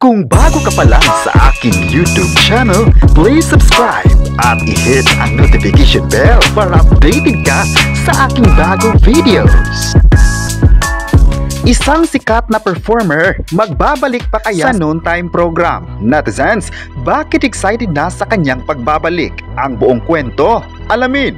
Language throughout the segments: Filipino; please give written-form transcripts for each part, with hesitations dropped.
Kung bago ka pa lang sa aking YouTube channel, please subscribe at i-hit ang notification bell para updated ka sa aking bagong videos. Isang sikat na performer, magbabalik pa kaya sa noontime program? Netizens, bakit excited na sa kanyang pagbabalik? Ang buong kwento, alamin!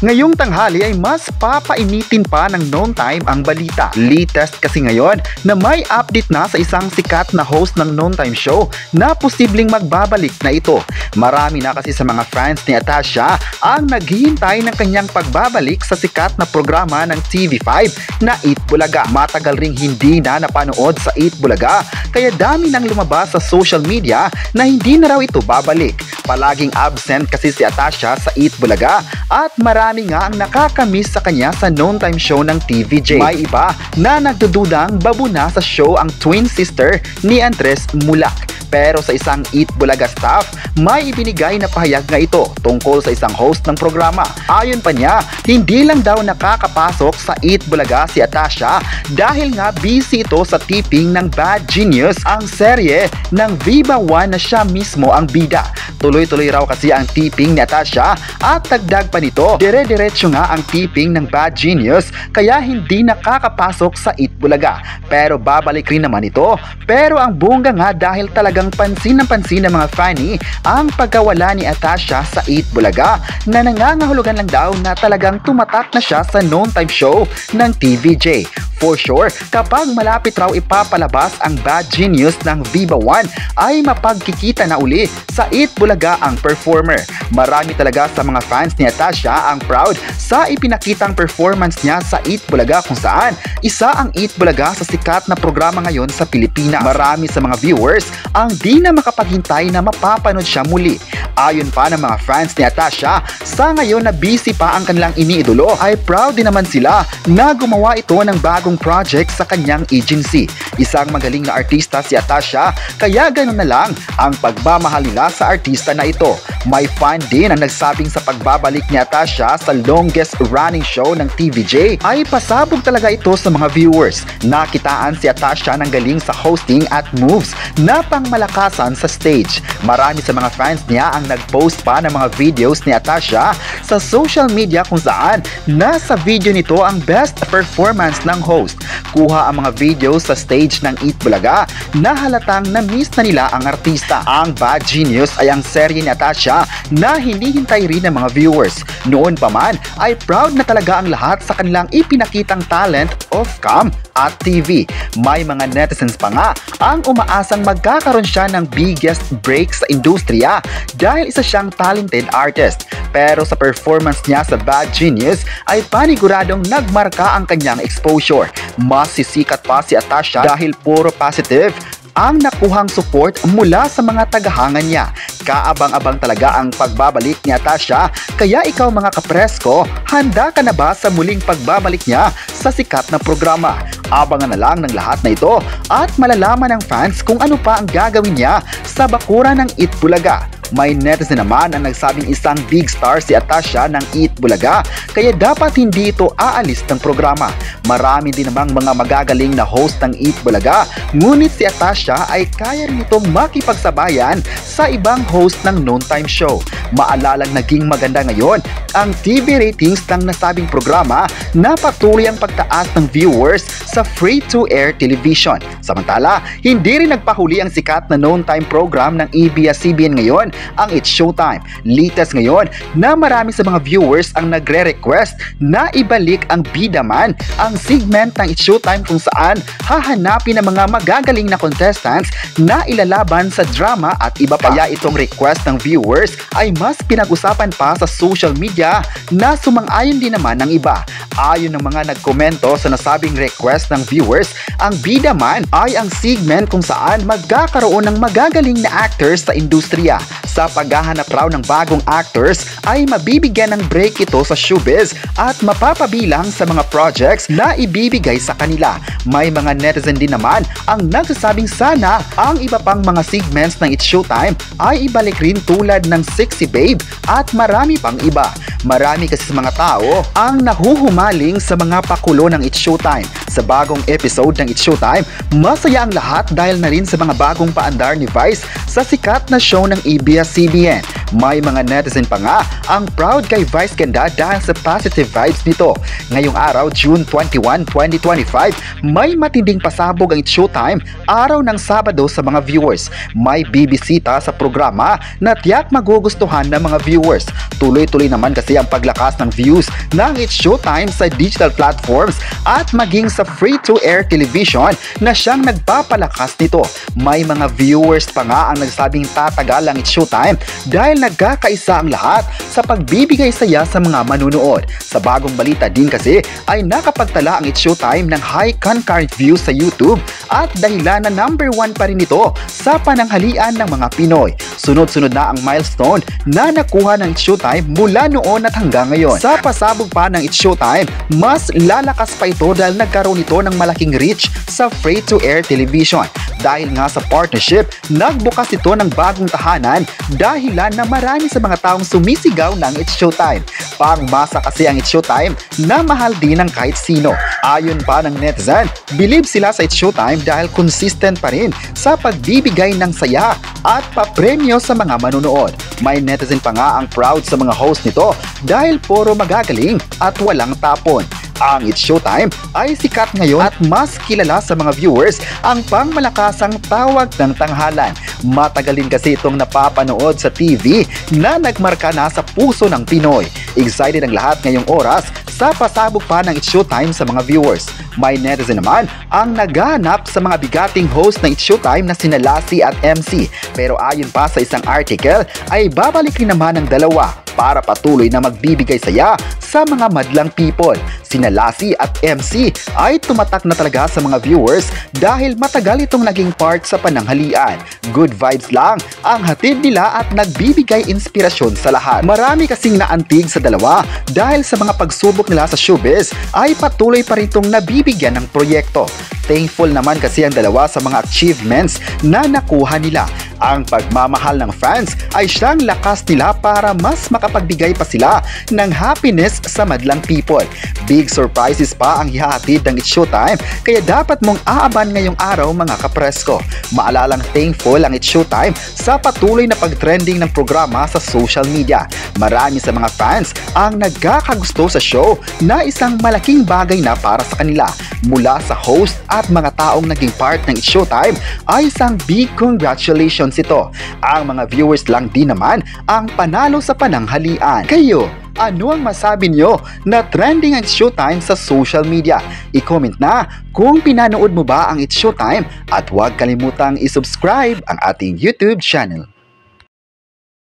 Ngayong tanghali ay mas papainitin pa ng noontime ang balita. Latest kasi ngayon na may update na sa isang sikat na host ng noontime show na posibleng magbabalik na ito. Marami na kasi sa mga fans ni Atasha ang naghihintay ng kanyang pagbabalik sa sikat na programa ng TV5 na Eat Bulaga. Matagal ring hindi na napanood sa Eat Bulaga, kaya dami nang lumabas sa social media na hindi na raw ito babalik. Palaging absent kasi si Atasha sa Eat Bulaga at marami nga ang nakakamiss sa kanya sa noontime show ng TVJ. May iba na nagdududang babuna sa show ang twin sister ni Andres Mulak. Pero sa isang Eat Bulaga staff, may ibinigay na pahayag nga ito tungkol sa isang host ng programa. Ayon pa niya, hindi lang daw nakakapasok sa Eat Bulaga si Atasha dahil nga busy ito sa taping ng Bad Genius, ang serye ng Viva One na siya mismo ang bida. Tuloy-tuloy raw kasi ang taping ni Atasha at dagdag pa nito, dire-diretso nga ang taping ng Bad Genius kaya hindi nakakapasok sa Eat Bulaga. Pero babalik rin naman ito. Pero ang bunga nga dahil talagang pansin ng mga fanny ang pagkawala ni Atasha sa Eat Bulaga na nangangahulugan lang daw na talagang tumatak na siya sa noontime show ng TVJ. For sure, kapag malapit raw ipapalabas ang Bad Genius ng Viva One ay mapagkikita na uli sa Eat Bulaga ang performer. Marami talaga sa mga fans ni Atasha ang proud sa ipinakitang performance niya sa Eat Bulaga kung saan isa ang Eat Bulaga sa sikat na programa ngayon sa Pilipinas. Marami sa mga viewers ang di na makapaghintay na mapapanood siya muli. Ayon pa ng mga fans ni Atasha, sa ngayon na busy pa ang kanilang iniidolo ay proud din naman sila na gumawa ito ng bagong project sa kanyang agency. Isang magaling na artista si Atasha, kaya ganun na lang ang pagmamahal nila sa artista na ito. May fan din ang nagsabing sa pagbabalik ni Atasha sa longest running show ng TVJ ay pasabog talaga ito sa mga viewers. Nakitaan si Atasha ng galing sa hosting at moves na pangmalakasan sa stage. Marami sa mga fans niya ang nag-post pa ng mga videos ni Atasha sa social media kung saan nasa video nito ang best performance ng host. Kuha ang mga videos sa stage ng Eat Bulaga na halatang na-miss na nila ang artista. Ang Bad Genius ay ang serye ni Atasha na hinihintay rin ng mga viewers. Noon pa man ay proud na talaga ang lahat sa kanilang ipinakitang talent off-cam at TV. May mga netizens pa nga ang umaasang magkakaroon siya ng biggest break sa industriya dahil isa siyang talented artist. Pero sa performance niya sa Bad Genius ay paniguradong nagmarka ang kanyang exposure. Mas sisikat pa si Atasha dahil puro positive ang nakuhang support mula sa mga tagahangan niya. Kaabang-abang talaga ang pagbabalik ni Atasha, kaya ikaw mga kapresko, handa ka na ba sa muling pagbabalik niya sa sikat na programa? Abangan na lang ng lahat na ito at malalaman ng fans kung ano pa ang gagawin niya sa bakuran ng Eat Bulaga. May netizen naman ang nagsabing isang big star si Atasha ng Eat Bulaga kaya dapat hindi ito aalis ng programa. Marami din namang mga magagaling na host ng Eat Bulaga, ngunit si Atasha ay kaya rin itong makipagsabayan sa ibang host ng noontime show. Maalalang naging maganda ngayon ang TV ratings ng nasabing programa na patuloy ang pagtaas ng viewers sa free-to-air television. Samantala, hindi rin nagpahuli ang sikat na noontime program ng ABS-CBN ngayon, ang It's Showtime. Latest ngayon na marami sa mga viewers ang nagre-request na ibalik ang Bida Man, ang segment ng It's Showtime kung saan hahanapin ang mga magagaling na contestants na ilalaban sa drama at iba pa. Kaya itong request ng viewers ay mas pinag-usapan pa sa social media na sumang-ayon din naman ng iba. Ayon ng mga nagkomento sa nasabing request ng viewers, ang Bida Man ay ang segment kung saan magkakaroon ng magagaling na actors sa industriya. Sa paghahanap raw ng bagong actors ay mabibigyan ng break ito sa showbiz at mapapabilang sa mga projects na ibibigay sa kanila. May mga netizen din naman ang nagsasabing sana ang iba pang mga segments ng It's Showtime ay ibalik rin tulad ng Sexy Babe at marami pang iba. Marami kasi sa mga tao ang nahuhumaling sa mga pakulo ng It's Showtime. Sa bagong episode ng It's Showtime, masaya ang lahat dahil na rin sa mga bagong paandar ni Vice sa sikat na show ng ABS-CBN. May mga netizen pa nga ang proud kay Vice Ganda dahil sa positive vibes nito. Ngayong araw, June 21, 2025, may matinding pasabog ang It's Showtime araw ng Sabado sa mga viewers. May bibisita sa programa na tiyak magugustuhan ng mga viewers. Tuloy-tuloy naman kasi ang paglakas ng views ng It's Showtime sa digital platforms at maging sa free-to-air television na siyang nagpapalakas nito. May mga viewers pa nga ang nagsabing tatagal ang It's Showtime dahil nagkakaisa ang lahat sa pagbibigay saya sa mga manunood. Sa bagong balita din kasi ay nakapagtala ang It's Showtime ng high concurrent views sa YouTube at dahilan na number 1 pa rin ito sa pananghalian ng mga Pinoy. Sunod-sunod na ang milestone na nakuha ng It's Showtime mula noon at hanggang ngayon. Sa pasabog pa ng It's Showtime, mas lalakas pa ito dahil nagkaroon ito ng malaking reach sa free-to-air television. Dahil nga sa partnership, nagbukas ito ng bagong tahanan dahilan na marami sa mga taong sumisigaw ng It's Showtime. Pangmasa kasi ang It's Showtime na mahal din ng kahit sino. Ayon pa ng netizen, believe sila sa It's Showtime dahil consistent pa rin sa pagbibigay ng saya at papremyo sa mga manunood. May netizen pa nga ang proud sa mga host nito dahil puro magagaling at walang tapon. Ang It's Showtime ay sikat ngayon at mas kilala sa mga viewers ang pangmalakasang tawag ng tanghalan. Matagal din kasi itong napapanood sa TV na nagmarka na sa puso ng Pinoy. Excited ang lahat ngayong oras sa pasabog pa ng It's Showtime sa mga viewers. May netizen naman ang naghahanap sa mga bigating host ng It's Showtime na sina Lassie at MC. Pero ayon pa sa isang article ay babalik rin naman ang dalawa para patuloy na magbibigay saya sa mga madlang people. Sina Lassie at MC ay tumatak na talaga sa mga viewers dahil matagal itong naging part sa pananghalian. Good vibes lang ang hatid nila at nagbibigay inspirasyon sa lahat. Marami kasing naantig sa dalawa dahil sa mga pagsubok nila sa showbiz ay patuloy pa rin itong nabibigyan ng proyekto. Thankful naman kasi ang dalawa sa mga achievements na nakuha nila. Ang pagmamahal ng fans ay siyang lakas nila para mas makapagbigay pa sila ng happiness sa madlang people. Big surprises pa ang ihahatid ng It's Showtime kaya dapat mong aaban ngayong araw mga kapresko. Maalalang thankful ang It's Showtime sa patuloy na pagtrending ng programa sa social media. Marami sa mga fans ang nagkakagusto sa show na isang malaking bagay na para sa kanila. Mula sa host at mga taong naging part ng It's Showtime ay isang big congratulations ito. Ang mga viewers lang din naman ang panalo sa pananghalian. Kayo, ano ang masabi nyo na trending ang It's Showtime sa social media? I-comment na kung pinanood mo ba ang It's Showtime at huwag kalimutang i-subscribe ang ating YouTube channel.